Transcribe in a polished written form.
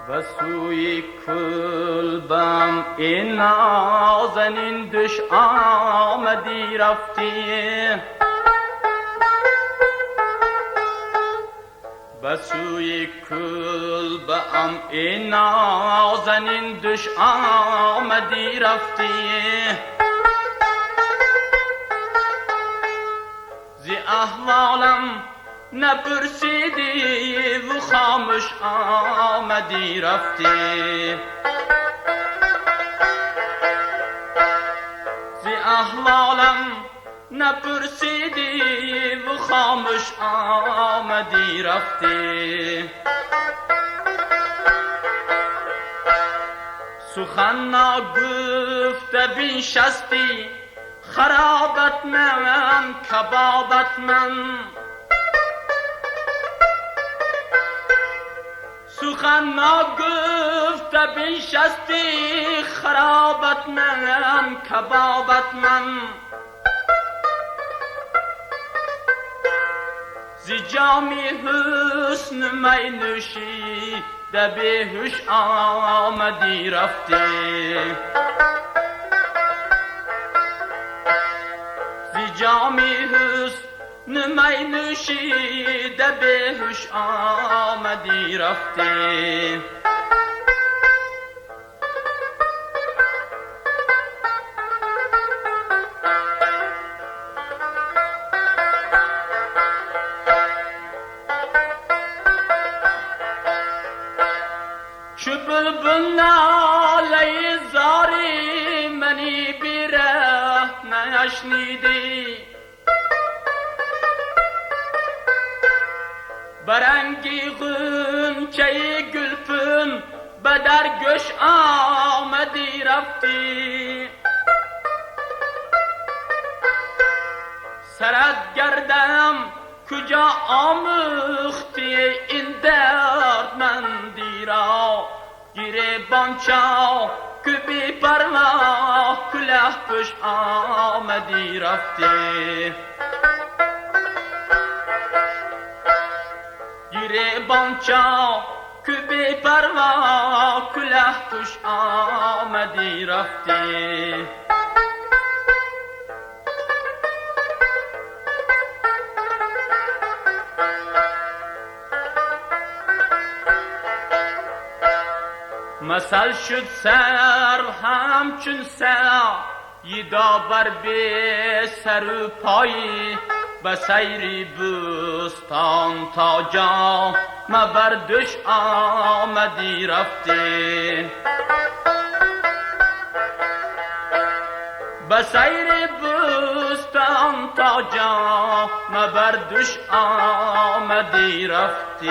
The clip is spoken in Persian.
و سوی کلبم این نازنین دش آمدی رفتی، به سوی کلبم این نازنین دش آمدی رفتی، زی احوالم نپرسیدی و خاموش آمدی رفتی، زی احوالم نپرسیدی و خاموش آمدی رفتی، سخن نگفته بنشستی خرابت من کبابت من، سخن نگفته بنشستی خرابت من کبابت من، زی جامی حسن می نوشی ده بیهوش آمدی رفتی، زی جامی حسن می نوشی ده بیهوش آمدی رفتی، چو بلبل ناله زاری منی بیره نشنیدی، برنگی غنچه گلفن به در گوش آمدی رفتی، سرت گردم کجا آموختی این دردمندی را، گیره بانچا که بی پروا کله پوش آمدی رفتی، گیره بانچا که بی پروا کله پوش آمدی رفتی، مثل شد سر همچون سر یدا بر بی سر و پایی، به سیری بستان تا جا مبردش آمدی رفتی، به سیری بستان تا جا مبردش آمدی رفتی.